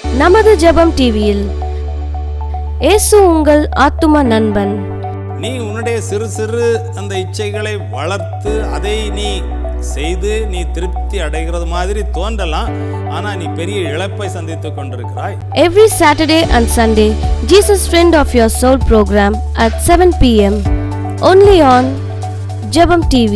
நமது ஜெபம் டிவியில் இயேசு உங்கள் ஆத்தும நண்பன். நீ உன்னுடைய சிறு சிறு அந்த இச்சைகளை வளர்த்து அதை நீ செய்து நீ திருப்தி அடைகிறது மாதிரி தோன்றலாம். ஆனா நீ பெரிய இழப்பை சந்தித்துக் கொண்டிருக்கிறாய். Every Saturday and Sunday, Jesus Friend of Your Soul program at 7 p.m. only on Jabam TV.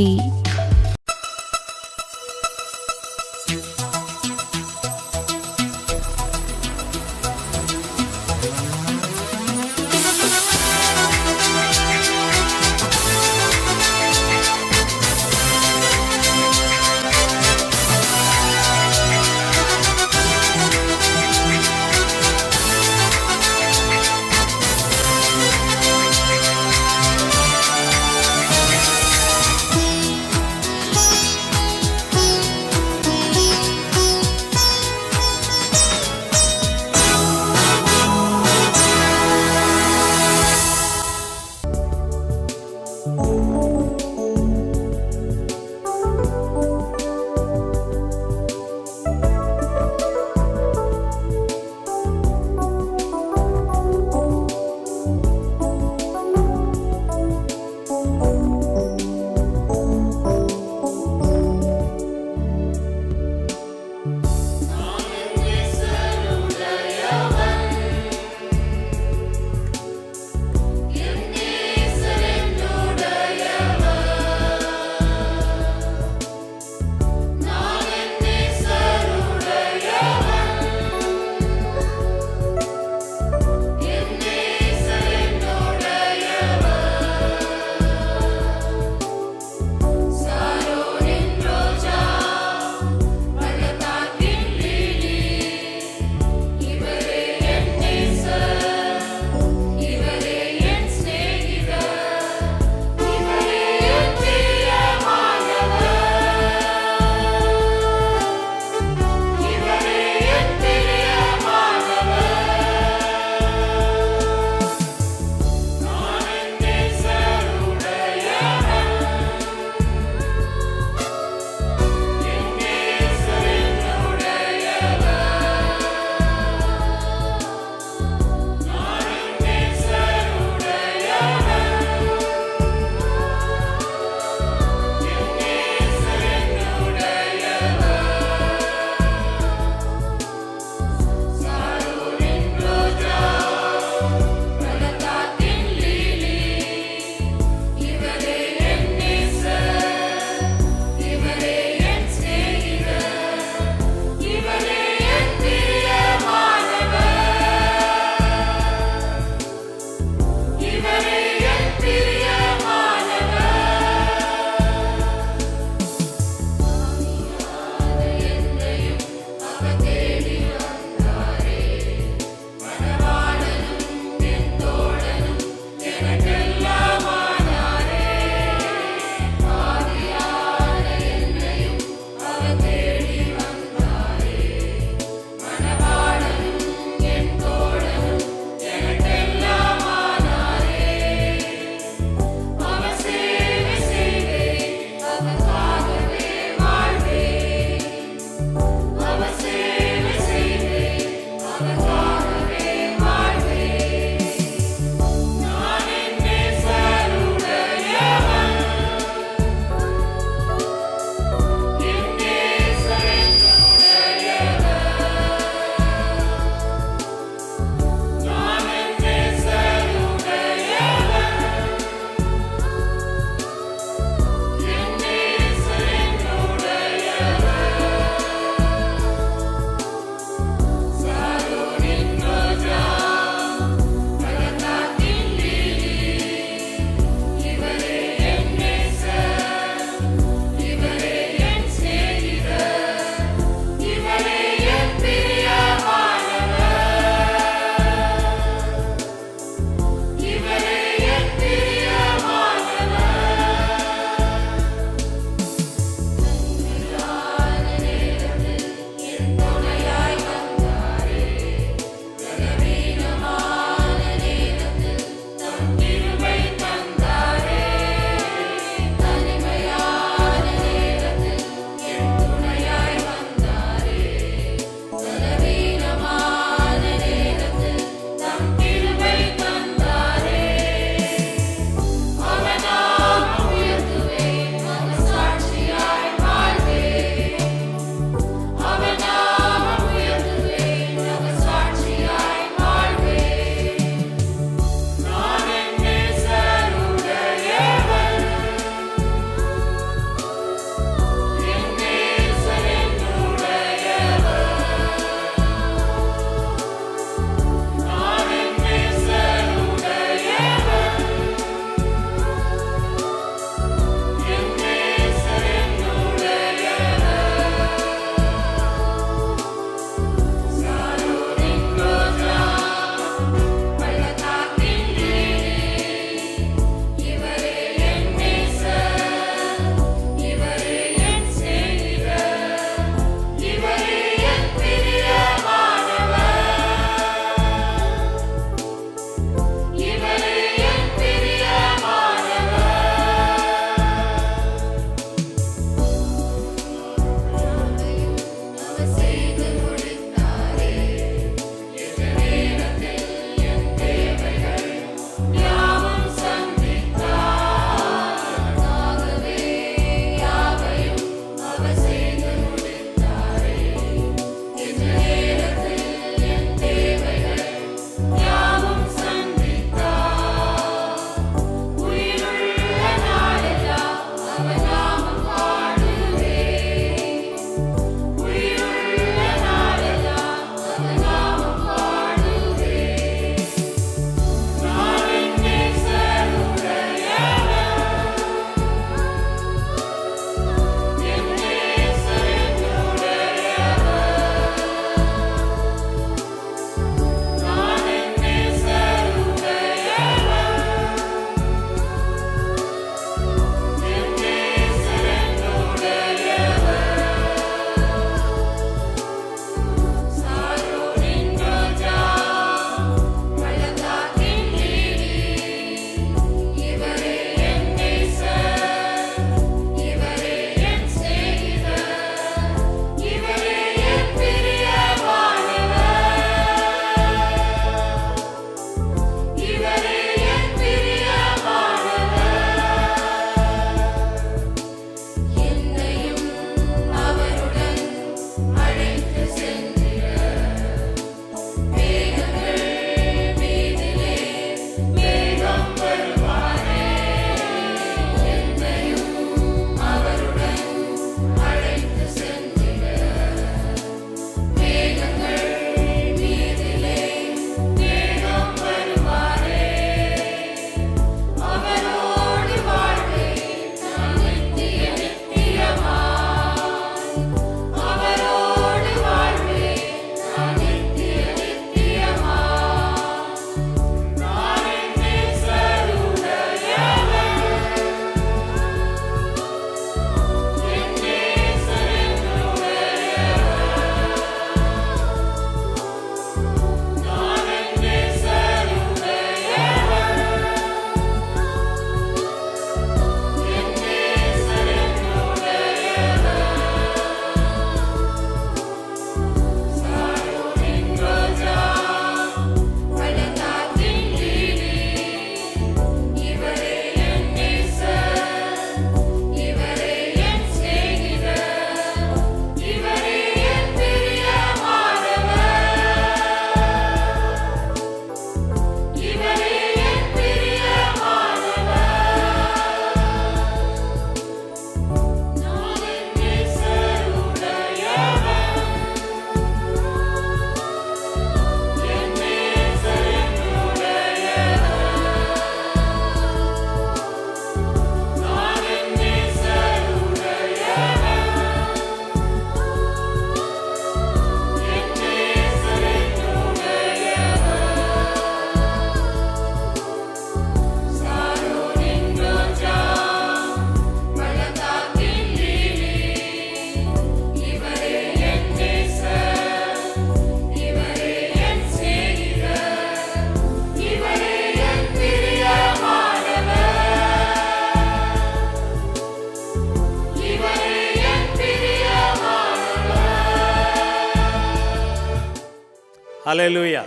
ஹல்லேலூயா.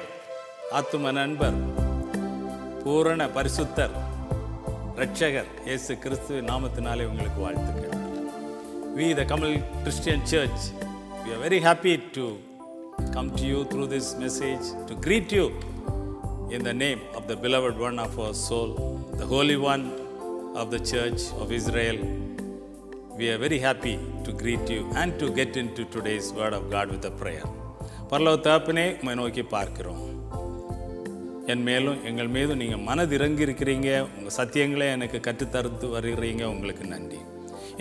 ஆத்தும நண்பர், பூரண பரிசுத்தர், இரட்சகர் இயேசு கிறிஸ்துவின் நாமத்தினாலே உங்களுக்கு வாழ்த்துக்கள். We the Kamal Christian Church, we are very happy to come to you through this message to greet you in the name of the beloved one of our soul, the Holy One of the Church of Israel. We are very happy to greet you and to get into today's word of God with a prayer. பரலோக தகப்பனே, உம்மை நோக்கி பார்க்கிறோம். என் மேலும் எங்கள் மீதும் நீங்கள் மனதிறங்கி இருக்கிறீங்க. உங்கள் சத்தியங்களே எனக்கு கற்றுத்தருத்து வருகிறீங்க. உங்களுக்கு நன்றி.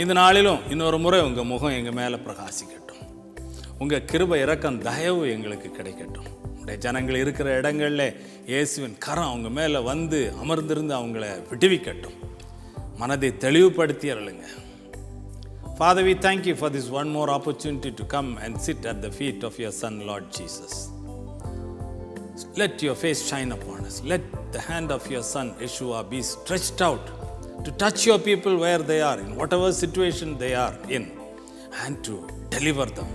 இந்த நாளிலும் இன்னொரு முறை உங்கள் முகம் எங்கள் மேலே பிரகாசிக்கட்டும். உங்கள் கிருபை இரக்கம் தயவு எங்களுக்கு கிடைக்கட்டும். உடைய ஜனங்கள் இருக்கிற இடங்களில் இயேசுவின் கரம் அவங்க மேலே வந்து அமர்ந்திருந்து அவங்கள விடுவிக்கட்டும். மனதை தெளிவுபடுத்தி அருளுங்க. Father, we thank you for this one more opportunity to come and sit at the feet of your Son, Lord Jesus. Let your face shine upon us. Let the hand of your Son, Yeshua, be stretched out to touch your people where they are, in whatever situation they are in, and to deliver them.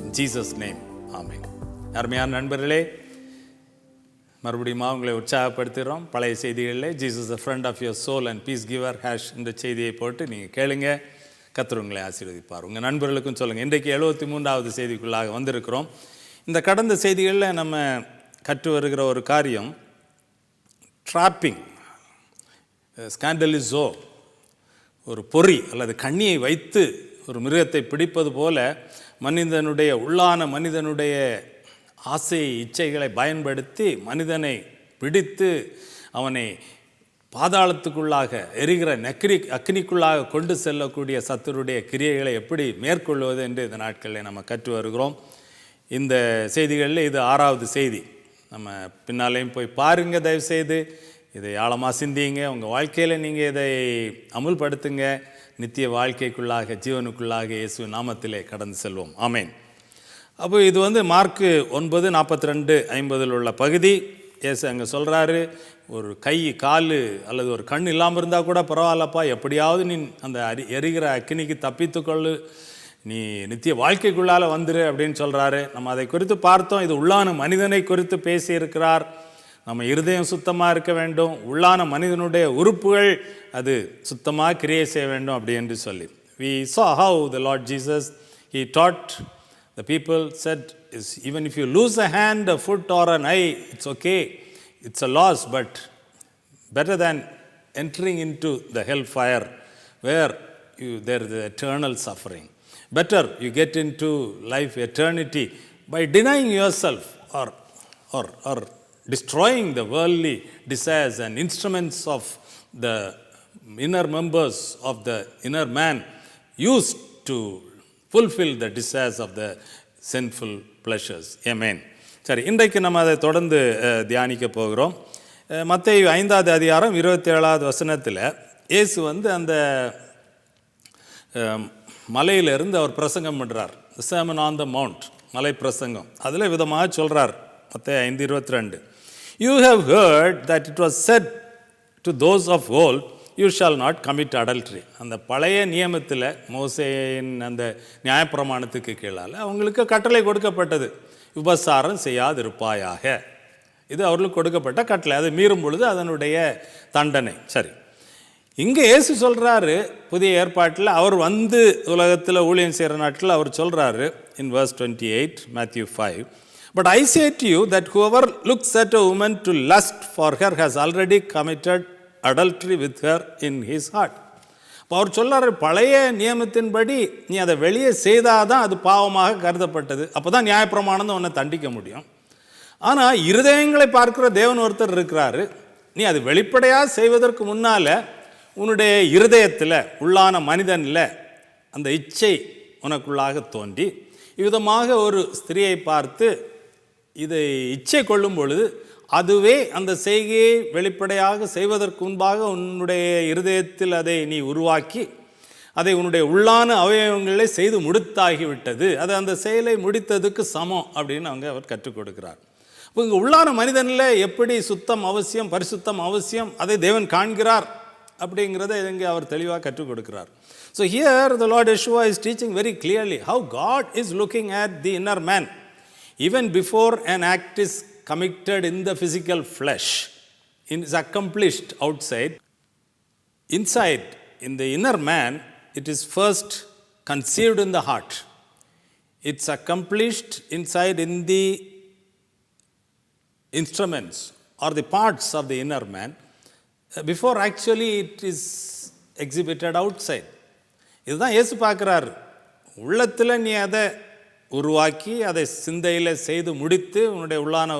In Jesus' name, Amen. அருமையான நண்பர்களே, மறுபடியும் உங்களை உற்சாகப்படுத்துகிறோம். பழைய செய்திகளில் Jesus a friend of your soul and peace giver hash இந்த செய்தியை போட்டு நீங்கள் கேளுங்க. கர்த்தர் உங்களை ஆசீர்வதிப்பார். உங்கள் நண்பர்களுக்கும் சொல்லுங்கள். இன்றைக்கு 73வது செய்திக்குள்ளாக வந்திருக்கிறோம். இந்த கடந்த செய்திகளில் நம்ம கற்று வருகிற ஒரு காரியம் ட்ராப்பிங், ஸ்காண்டலிசோ, ஒரு பொறி அல்லது கண்ணியை வைத்து ஒரு மிருகத்தை பிடிப்பது போல மனிதனுடைய உள்ளான மனிதனுடைய ஆசை இச்சைகளை பயன்படுத்தி மனிதனை பிடித்து அவனை பாதாளத்துக்குள்ளாக எரிகிற அக்னிக்குள்ளாக கொண்டு செல்லக்கூடிய சத்துருடைய கிரியைகளை எப்படி மேற்கொள்வது என்று இந்த நாட்களில் நம்ம கற்று வருகிறோம். இந்த செய்திகளில் இது 6வது செய்தி. நம்ம பின்னாலேயும் போய் பாருங்க, தயவுசெய்து இதை ஆழமாக சிந்திங்க. உங்கள் வாழ்க்கையில் நீங்கள் இதை அமுல்படுத்துங்க. நித்திய வாழ்க்கைக்குள்ளாக ஜீவனுக்குள்ளாக இயேசு நாமத்திலே கடந்து செல்வோம். ஆமேன். அப்போ இது மார்க்கு 9:42-50 உள்ள பகுதி. இயேசு அங்கே சொல்கிறாரு, ஒரு கை கால் அல்லது ஒரு கண் இல்லாமல் இருந்தால் கூட பரவாயில்லப்பா, எப்படியாவது நீ அந்த எரிகிற அக்கினிக்கு தப்பித்துக்கொள்ளு, நீ நித்திய வாழ்க்கைக்குள்ளால் வந்துரு அப்படின்னு சொல்கிறாரு. நம்ம அதை குறித்து பார்த்தோம். இது உள்ளான மனிதனை குறித்து பேசியிருக்கிறார். நம்ம இருதயம் சுத்தமாக இருக்க வேண்டும், உள்ளான மனிதனுடைய உறுப்புகள் அது சுத்தமாக கிரியை செய்ய வேண்டும் அப்படி என்று சொல்லி. We saw how the Lord Jesus, he taught the people, said, even if you lose a hand, a foot or an eye, it's okay. It's a loss, but better than entering into the hellfire where there is eternal suffering. Better you get into life eternity by denying yourself or destroying the worldly desires and instruments of the inner members of the inner man used to fulfill the desires of the sinful pleasures. Amen. சரி, இன்றைக்கு நம்ம அதை தொடர்ந்து தியானிக்க போகிறோம். மத்தேயு 5வது அதிகாரம் 27வது வசனத்தில் இயேசு அந்த மலையிலிருந்து அவர் பிரசங்கம் பண்ணுறார். Sermon on the Mount, மலை பிரசங்கம். அதில் விதமாக சொல்கிறார். மத்தேயு 5:22, You have heard that it was said to those of old, You shall not commit adultery. அந்த பழைய நியமத்தில் மோசேயின் அந்த நியாயப்பிரமாணத்துக்கு கீழால் அவங்களுக்கு கட்டளை கொடுக்கப்பட்டது, விபசாரம் செய்யாதிருப்பாயாக. இது அவர்களுக்கு கொடுக்கப்பட்ட கட்டளை. அதை மீறும் பொழுது அதனுடைய தண்டனை. சரி, இங்கே இயேசு சொல்கிறாரு, புதிய ஏற்பாட்டில் அவர் உலகத்தில் ஊழியம் செய்கிற நாட்டில் அவர் சொல்கிறாரு, in verse 28, Matthew 5, But I say to you that whoever looks at a woman to lust for her has already committed adultery with her in his heart. இப்போ அவர் சொல்கிறார், பழைய நியமத்தின்படி நீ அதை வெளியே செய்தாதான் அது பாவமாக கருதப்பட்டது. அப்போ தான் நியாயப்பிரமாணம் உன்னை தண்டிக்க முடியும். ஆனால் இருதயங்களை பார்க்குற தேவன் ஒருத்தர் இருக்கிறாரு. நீ அது வெளிப்படையாக செய்வதற்கு முன்னால் உன்னுடைய இருதயத்தில் உள்ளான மனிதனில் அந்த இச்சை உனக்குள்ளாக தோன்றி இவ்விதமாக ஒரு ஸ்திரியை பார்த்து இதை இச்சை கொள்ளும் பொழுது அதுவே அந்த செய்கையை வெளிப்படையாக செய்வதற்கு முன்பாக உன்னுடைய இருதயத்தில் அதை நீ உருவாக்கி அதை உன்னுடைய உள்ளான அவயவங்களை செய்து முடித்தாகிவிட்டது. அது அந்த செயலை முடித்ததுக்கு சமம் அப்படின்னு அவர் கற்றுக் கொடுக்கிறார். இப்போ இங்கே உள்ளான மனிதனில் எப்படி சுத்தம் அவசியம், பரிசுத்தம் அவசியம், அதை தேவன் காண்கிறார் அப்படிங்கிறத இங்கே அவர் தெளிவாக கற்றுக் கொடுக்கிறார். So here the Lord Yeshua is teaching very clearly how God is looking at the inner man. Even before an act is committed in the physical flesh, it is accomplished outside. Inside, in the inner man, it is first conceived in the heart. It's accomplished inside in the instruments or the parts of the inner man before actually it is exhibited outside. இதுதான் இயேசு பார்க்குறாரு. உள்ளத்தில் நீ அதை உருவாக்கி அதை சிந்தையில் செய்து முடித்து உன்னுடைய உள்ளான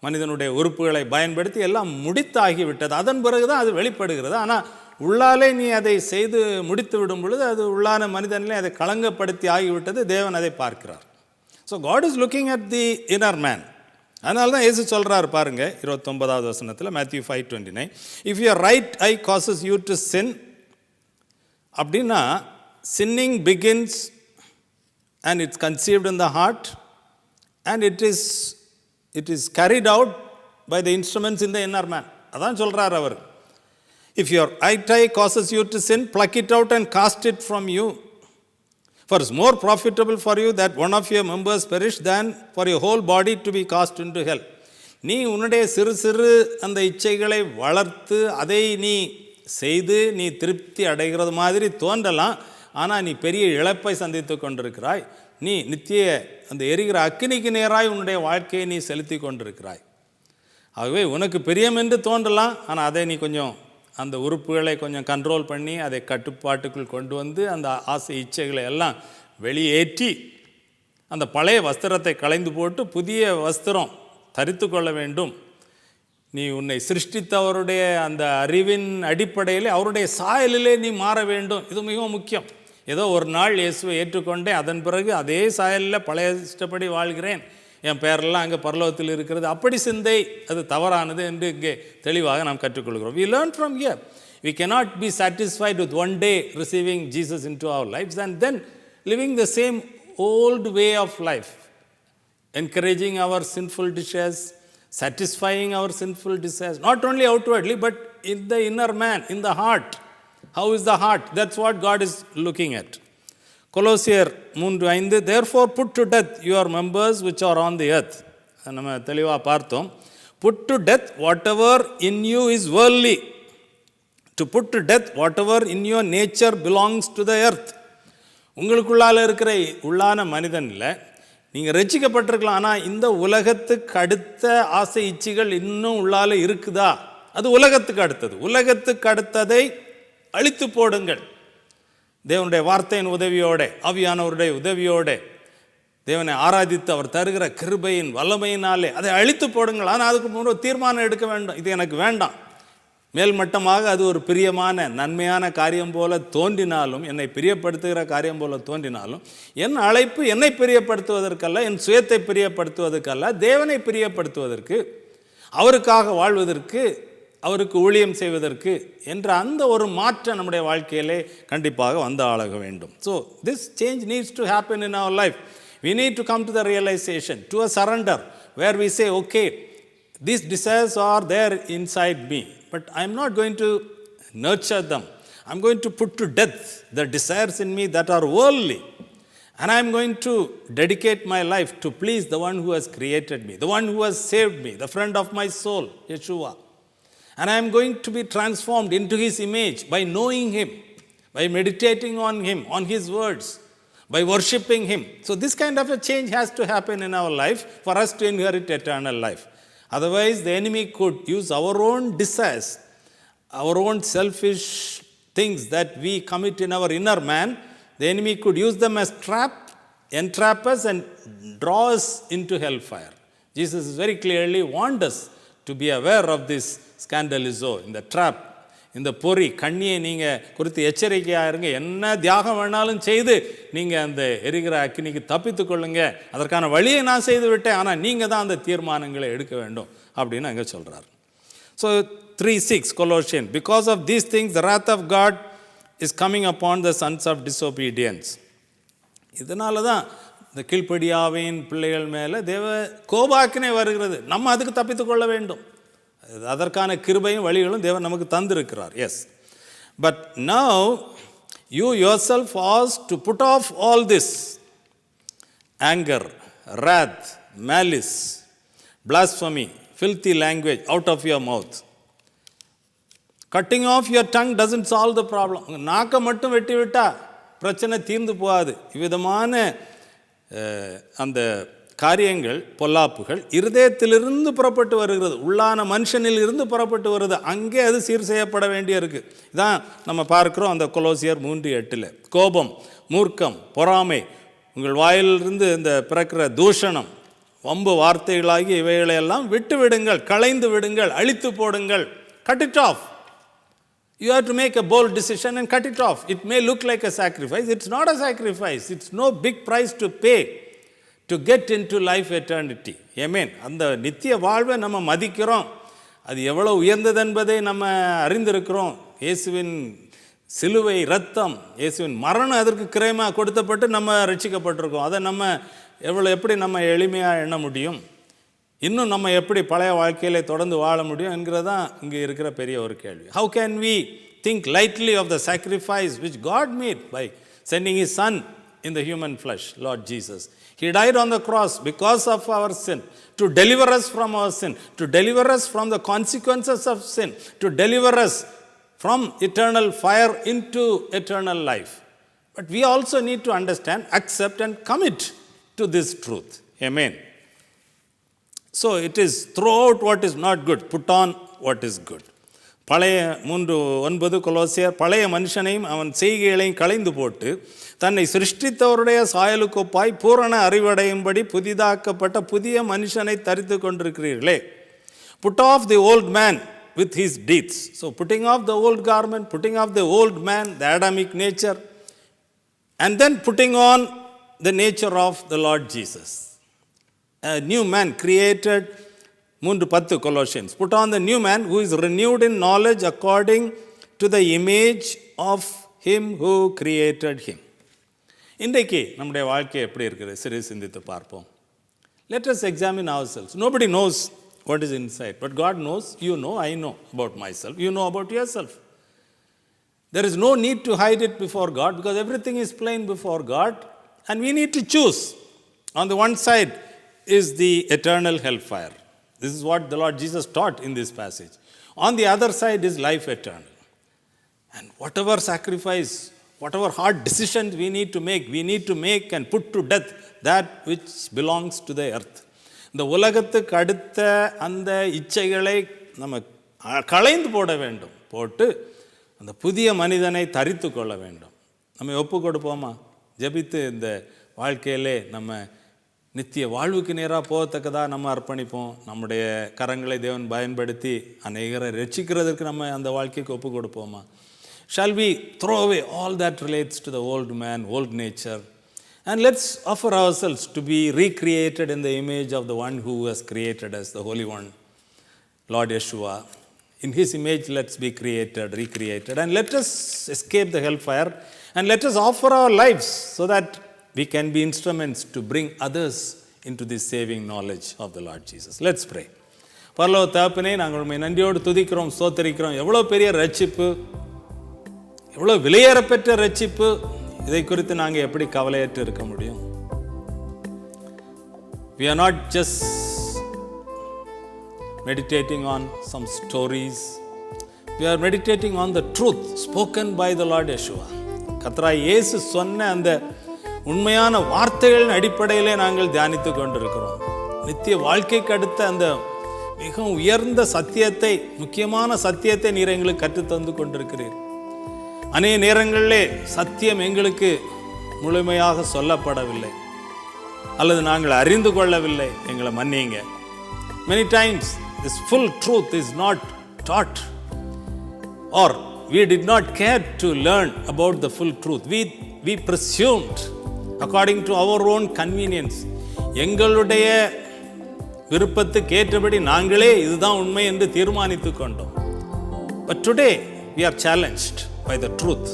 மனிதனுடைய உறுப்புகளை பயன்படுத்தி எல்லாம் முடித்தாகிவிட்டது. அதன் பிறகு தான் அது வெளிப்படுகிறது. ஆனால் உள்ளாலே நீ அதை செய்து முடித்து விடும் பொழுது அது உள்ளான மனிதனிலே அதை களங்கப்படுத்தி ஆகிவிட்டது. தேவன் அதை பார்க்கிறார். So God is looking at the inner man. அதனால தான் இயேசு சொல்கிறார் பாருங்க 29வது வசனத்தில், Matthew 5:29, if your right eye causes you to sin, அப்படின்னா sinning begins and it's conceived in the heart and it is carried out by the instruments in the inner man. அதான் சொல்றார் அவர். If your right eye causes you to sin, pluck it out and cast it from you. For it's more profitable for you that one of your members perish than for your whole body to be cast into hell. நீ உன்னுடைய சிறு சிறு அந்த இச்சைகளை வளர்த்து அதை நீ செய்து நீ திருப்தி அடைகிறது மாதிரி தோன்றலாம். ஆனால் நீ பெரிய இழப்பை சந்தித்து கொண்டிருக்கிறாய். நீ நித்திய அந்த எரிகிற அக்கினிக்கு நேராய் உன்னுடைய வாழ்க்கையை நீ செலுத்தி கொண்டிருக்கிறாய். ஆகவே உனக்கு பிரியம் என்று தோன்றலாம். ஆனால் அதை நீ கொஞ்சம் அந்த உறுப்புகளை கொஞ்சம் கண்ட்ரோல் பண்ணி அதை கட்டுப்பாட்டுக்குள் கொண்டு வந்து அந்த ஆசை இச்சைகளை எல்லாம் வெளியேற்றி அந்த பழைய வஸ்திரத்தை களைந்து போட்டு புதிய வஸ்திரம் தரித்து கொள்ள வேண்டும். நீ உன்னை சிருஷ்டித்தவருடைய அந்த அறிவின் அடிப்படையில் அவருடைய சாயலிலே நீ மாற வேண்டும். இது மிகவும் முக்கியம். ஏதோ ஒரு நாள் இயேசுவை ஏற்றுக்கொண்டேன், அதன் பிறகு அதே சாயலில் பழைய இஷ்டப்படி வாழ்கிறேன், என் பேரெல்லாம் அங்கே பரலோகத்தில் இருக்கிறது, அப்படி சிந்தை அது தவறானது என்று இங்கே தெளிவாக நாம் கற்றுக்கொள்கிறோம். We learn from here. We cannot be satisfied with one day receiving Jesus into our lives and then living the same old way of life, encouraging our sinful desires, satisfying our sinful desires, not only outwardly but in the inner man, in the heart. How is the heart? That's what God is looking at. கொலோசியர் 3:5, therefore put to death your members which are on the earth. நம்ம தெளிவாக பார்த்தோம். Put to death whatever in you is worldly. To put to death whatever in your nature belongs to the earth. உங்களுக்குள்ளால் இருக்கிற உள்ளான மனிதனில் நீங்கள் ரட்சிக்கப்பட்டிருக்கலாம், ஆனால் இந்த உலகத்துக்கு அடுத்த ஆசை இச்சைகள் இன்னும் உள்ளால இருக்குதா? அது உலகத்துக்கு அடுத்தது. உலகத்துக்கு அடுத்ததை அழித்து போடுங்கள். தேவனுடைய வார்த்தையின் உதவியோட, ஆவியானவருடைய உதவியோட, தேவனை ஆராதித்து அவர் தருகிற கிருபையின் வல்லமையினாலே அதை அழித்து போடுங்கள். ஆனால் அதுக்கு முன்னாடி தீர்மானம் எடுக்க வேண்டும், இது எனக்கு வேண்டாம். மேல்மட்டமாக அது ஒரு பிரியமான நன்மையான காரியம் போல தோன்றினாலும், என்னை பிரியப்படுத்துகிற காரியம் போல தோன்றினாலும், என் அழைப்பு என்னை பிரியப்படுத்துவதற்கல்ல, என் சுயத்தை பிரியப்படுத்துவதற்கல்ல, தேவனை பிரியப்படுத்துவதற்கு, அவருக்காக வாழ்வதற்கு, அவருக்கு ஊழியம் செய்வதற்கு என்ற அந்த ஒரு மாற்றம் நம்முடைய வாழ்க்கையிலே கண்டிப்பாக வந்து ஆளாக வேண்டும். So this change needs to happen in our life. We need to come to the realization, to a surrender, where we say, okay, these desires are there inside me, but I'm not going to nurture them. I'm going to put to death the desires in me that are worldly. And I'm going to dedicate my life to please the one who has created me, the one who has saved me, the friend of my soul, Yeshua. And I'm going to be transformed into his image by knowing him, by meditating on him, on his words, by worshiping him. So this kind of a change has to happen in our life for us to inherit eternal life. Otherwise, the enemy could use our own desires, our own selfish things that we commit in our inner man. The enemy could use them as entrap us and draw us into hellfire. Jesus very clearly warned us to be aware of this scandalizo, இந்த drop, இந்த பொறி, கண்ணியை நீங்கள் குறித்து எச்சரிக்கையாக இருங்க. என்ன தியாகம் வேணாலும் செய்து நீங்கள் அந்த எரிகிற அக்கினிக்கு தப்பித்து கொள்ளுங்க. அதற்கான வழியை நான் செய்து விட்டேன், ஆனால் நீங்கள் தான் அந்த தீர்மானங்களை எடுக்க வேண்டும் அப்படின்னு அங்கே சொல்கிறார். So 3:6 Colossians, because of these things the wrath of God is coming upon the sons of disobedience. இதனால தான் இந்த கீழ்ப்படியாவின் பிள்ளைகள் மேலே தேவ கோபாக்கினை வருகிறது. நம்ம அதுக்கு தப்பித்து கொள்ள வேண்டும். அதற்கான கிருபையும் வழிகளும் தேவன் நமக்கு தந்திருக்கிறார். Yes, but now you yourself ask to put off all this anger, wrath, malice, blasphemy, filthy language out of your mouth. Cutting off your tongue doesn't solve the problem. உங்கள் நாக்கை மட்டும் வெட்டி விட்டா பிரச்சனை தீர்ந்து போகாது. இவ்விதமான அந்த காரியங்கள், பொல்லாப்புகள் இருதயத்திலிருந்து புறப்பட்டு வருகிறது, உள்ளான மனுஷனில் இருந்து புறப்பட்டு வருது. அங்கே அது சீர் செய்யப்பட வேண்டிய இருக்குது. இதான் நம்ம பார்க்குறோம் அந்த கொலோசியர் 3:8. கோபம், மூர்க்கம், பொறாமை, உங்கள் வாயிலிருந்து இந்த பிறக்கிற தூஷணம், வம்பு வார்த்தைகளாகி இவைகளையெல்லாம் விட்டு விடுங்கள், களைந்து விடுங்கள், அழித்து போடுங்கள். Cut it off. You have to make a bold decision and cut it off. It may look like a sacrifice. It's not a sacrifice. It's no big price to pay to get into life eternity. Amen. அந்த நித்திய வாழ்வை நம்ம மதிக்கிறோம். அது எவ்வளோ உயர்ந்தது என்பதை நம்ம அறிந்திருக்கிறோம். இயேசுவின் சிலுவை, இரத்தம், இயேசுவின் மரணம் அதற்கு கிரயமாக கொடுத்தப்பட்டு நம்ம ரட்சிக்கப்பட்டிருக்கோம். அதை நம்ம எப்படி நம்ம எளிமையாக எண்ண முடியும்? இன்னும் நம்ம எப்படி பழைய வாழ்க்கையில தொடர்ந்து வாழ முடியும் என்கிறதான் இங்கே இருக்கிற பெரிய ஒரு கேள்வி. How can we think lightly of the sacrifice which God made by sending His Son in the human flesh, Lord Jesus? He died on the cross because of our sin, to deliver us from our sin, to deliver us from the consequences of sin, to deliver us from eternal fire into eternal life. But we also need to understand, accept and commit to this truth. Amen. So it is throughout what is not good, put on what is good. பழைய 3:9 கொலோசியர், பழைய மனுஷனையும் அவன் செய்கைகளையும் களைந்து போட்டு தன்னை சிருஷ்டித்தவருடைய சாயலுக்கொப்பாய் பூரண அறிவடையும்படி புதிதாக்கப்பட்ட புதிய மனுஷனை தரித்து கொண்டிருக்கிறீர்களே. Put off the old man with his deeds. So putting off the old garment, putting off the old man, the Adamic nature, and then putting on the nature of the Lord Jesus. A new man created, 3:10 Colossians. Put on the new man who is renewed in knowledge according to the image of him who created him. இன்றைக்கு நம்முடைய வாழ்க்கை எப்படி இருக்குது சரி சிந்தித்து பார்ப்போம். Let us examine ourselves. Nobody knows what is inside, but God knows. You know, I know about myself. You know about yourself. There is no need to hide it before God because everything is plain before God, and we need to choose. On the one side is the eternal hellfire. This is what the Lord Jesus taught in this passage. On the other side is life eternal. And whatever sacrifice, whatever hard decisions we need to make and put to death that which belongs to the earth. இந்த உலகத்துக்கு அடுத்த அந்த இச்சைகளை நம்ம களைந்து போட வேண்டும், போட்டு அந்த புதிய மனிதனை தரித்து கொள்ள வேண்டும். நம்ம ஒப்பு கொடுப்போமா? ஜெபித்து இந்த வாழ்க்கையிலே நம்ம நித்திய வாழ்வுக்கு நேராக போகத்தக்கதாக நம்ம அர்ப்பணிப்போம். நம்முடைய கரங்களை தேவன் பயன்படுத்தி அநேகரை ரட்சிக்கிறதுக்கு நம்ம அந்த வாழ்க்கைக்கு ஒப்பு கொடுப்போமா? Shall we throw away all that relates to the old man, old nature, and let's offer ourselves to be recreated in the image of the one who has created us, the Holy One, Lord Yeshua. In His image, let's be created, recreated, and let us escape the hellfire, and let us offer our lives so that we can be instruments to bring others into this saving knowledge of the Lord Jesus. Let's pray. பரலோக தகப்பனே, நாங்கள் உம்மை நன்றியோடு துதிக்கிறோம், ஸ்தோத்திரிக்கிறோம். எவ்வளோ பெரிய ரட்சிப்பு, எவ்வளோ விலையேறப்பெற்ற ரட்சிப்பு. இதை குறித்து நாங்கள் எப்படி கவலையற்று இருக்க முடியும்? We are not just meditating on some stories. We are meditating on the truth spoken by the Lord Yeshua. கர்த்தராகிய இயேசு சொன்ன அந்த உண்மையான வார்த்தைகளின் அடிப்படையிலே நாங்கள் தியானித்து கொண்டிருக்கிறோம். நித்திய வாழ்க்கைக்கு அடுத்த அந்த மிகவும் உயர்ந்த சத்தியத்தை, முக்கியமான சத்தியத்தை நீர் எங்களுக்கு கற்றுத்தந்து கொண்டிருக்கிறீர். அநேக நேரங்களிலே சத்தியம் எங்களுக்கு முழுமையாக சொல்லப்படவில்லை அல்லது நாங்கள் அறிந்து கொள்ளவில்லை, எங்களை மன்னிங்க. Many times this full truth is not taught, or we did not care to learn about the full truth. We presumed according to our own convenience. எங்களுடைய விருப்பத்துக்கு ஏற்றபடி நாங்களே இதுதான் உண்மை என்று தீர்மானித்து கொண்டோம். But today we are challenged by the truth.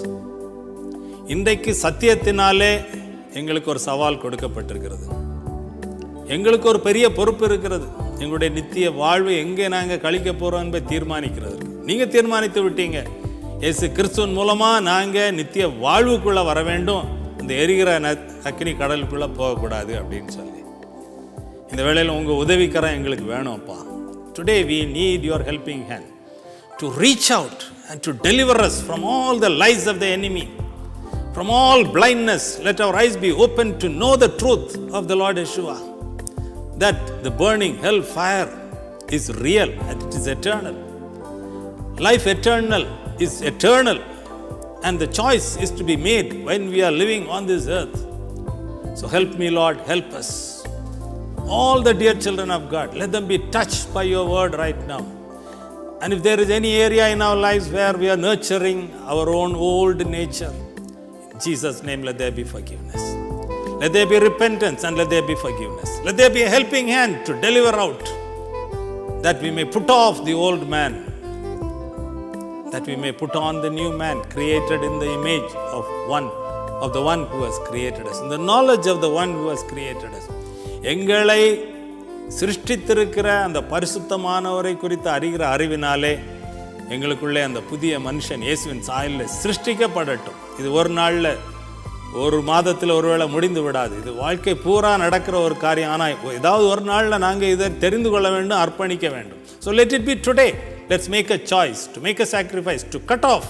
இன்றைக்கு சத்தியத்தினாலே எங்களுக்கு ஒரு சவால் கொடுக்கப்பட்டிருக்கிறது. எங்களுக்கு ஒரு பெரிய பொறுப்பு இருக்கிறது. எங்களுடைய நித்திய வாழ்வு எங்கே நாங்கள் கழிக்க போகிறோம் என்பதை தீர்மானிக்கிறது. நீங்கள் தீர்மானித்து விட்டீங்க, இயேசு கிறிஸ்துவின் மூலமாக நாங்கள் நித்திய வாழ்வுக்குள்ளே வர வேண்டும், இந்த எரிகிற அக்கினி கடலுக்குள்ளே போகக்கூடாது அப்படின்னு சொல்லி. இந்த வேளையில் உங்கள் உதவிக்கரம் எங்களுக்கு வேணும் அப்பா. Today we need your helping hand to reach out and to deliver us from all the lies of the enemy, from all blindness. Let our eyes be open to know the truth of the Lord Yeshua, that the burning hell fire is real and it is eternal. Life eternal is eternal, and the choice is to be made when we are living on this earth. So help me, Lord, help us. All the dear children of God, let them be touched by your word right now. And if there is any area in our lives where we are nurturing our own old nature, in Jesus' name, let there be forgiveness. Let there be repentance and let there be forgiveness. Let there be a helping hand to deliver out, that we may put off the old man, that we may put on the new man, created in the image of the one who has created us, in the knowledge of the one who has created us. எங்களை சிருஷ்டித்திருக்கிற அந்த பரிசுத்தமானவரை குறித்து அறிகிற அறிவினாலே எங்களுக்குள்ளே அந்த புதிய மனுஷன் இயேசுவின் சாயலில் சிருஷ்டிக்கப்படட்டும். இது ஒரு நாளில், ஒரு மாதத்தில் ஒருவேளை முடிந்து விடாது. இது வாழ்க்கை பூரா நடக்கிற ஒரு காரியம். ஆனால் ஏதாவது ஒரு நாளில் நாங்கள் இதை தெரிந்து கொள்ள வேண்டும், அர்ப்பணிக்க வேண்டும். So let it be today. Let's make a choice to make a sacrifice, to cut off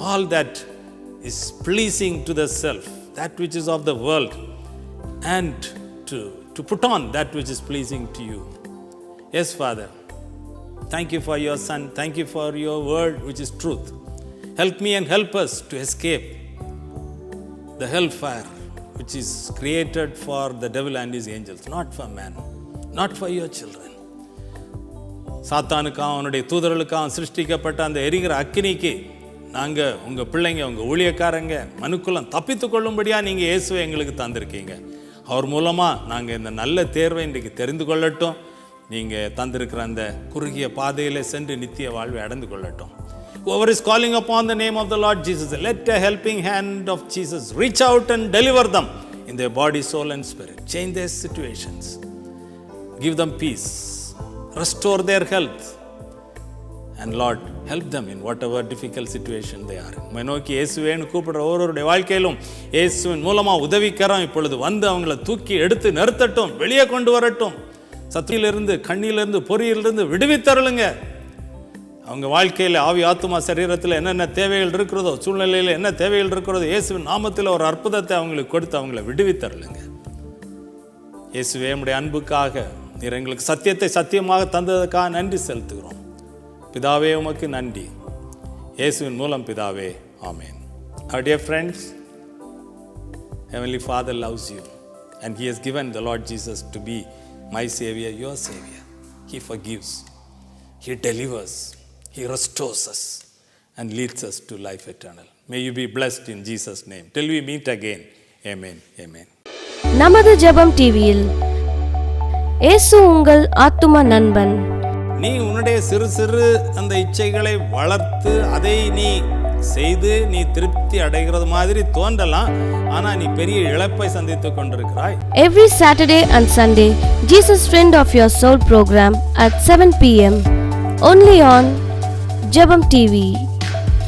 all that is pleasing to the self, that which is of the world, and to put on that which is pleasing to you. Yes, Father, thank you for your Son. Thank you for your word, which is truth. Help me and help us to escape the hellfire, which is created for the devil and his angels, not for man, not for your children. சாத்தானுக்காக அவனுடைய தூதர்களுக்காக சிருஷ்டிக்கப்பட்ட அந்த எரிகிற அக்கினிக்கு நாங்கள் உங்கள் பிள்ளைங்க, உங்கள் ஊழியக்காரங்க, மனுக்குலம் தப்பித்து கொள்ளும்படியாக நீங்கள் இயேசுவை எங்களுக்கு தந்திருக்கீங்க. அவர் மூலமாக நாங்கள் இந்த நல்ல தேர்வை இன்றைக்கு தெரிந்து கொள்ளட்டும். நீங்கள் தந்திருக்கிற அந்த குறுகிய பாதையில் சென்று நித்திய வாழ்வை அடைந்து கொள்ளட்டும். Whoever is calling upon the name of the Lord Jesus, let a helping hand of Jesus reach out and deliver them in their body, soul and spirit. Change their situations. Give them peace. Restore their health. And Lord, help them in whatever difficult situation they are in. உம்மை நோக்கி இயேசுவேன்னு கூப்பிடுற ஒவ்வொருடைய வாழ்க்கையிலும் இயேசுவின் மூலமாக உதவிக்கரம் இப்பொழுது வந்து அவங்கள தூக்கி எடுத்து நிறுத்தட்டும், வெளியே கொண்டு வரட்டும். சத்தியிலிருந்து, கண்ணியிலிருந்து, பொறியிலிருந்து விடுவித்தருளுங்க. அவங்க வாழ்க்கையில் ஆவி, ஆத்துமா, சரீரத்தில் என்னென்ன தேவைகள் இருக்கிறதோ, சூழ்நிலையில் என்ன தேவைகள் இருக்கிறதோ, இயேசுவின் நாமத்தில் ஒரு அற்புதத்தை அவங்களுக்கு கொடுத்து அவங்கள விடுவித்தருளுங்க. இயேசுவே, நம்முடைய அன்புக்காக நீர் எங்களுக்கு சத்தியத்தை சத்தியமாக தந்ததுக்காக நன்றி செலுத்துகிறோம். பிதாவே, உமக்கு நன்றி. இயேசுவின் மூலம் பிதாவே, ஆமென். Our dear friends, Heavenly Father loves you and He has given the Lord Jesus to be my Savior, your Savior. He forgives, He delivers, He restores us and leads us to life eternal. May you be blessed in Jesus' name. Till we meet again. Amen. Amen. நமது ஜெபம் டிவியில் இயேசு உங்கள் ஆத்தும நண்பன். நீ உன்னுடைய சிறு சிறு அந்த இச்சைகளை வளர்த்து அதை நீ செய்து நீ திருப்தி அடைகிறது மாதிரி தோன்றலாம். ஆனா நீ பெரிய இழப்பை சந்தித்துக் கொண்டிருக்கிறாய். Every Saturday and Sunday, Jesus Friend of Your Soul program at 7 p.m. only on Jabam TV.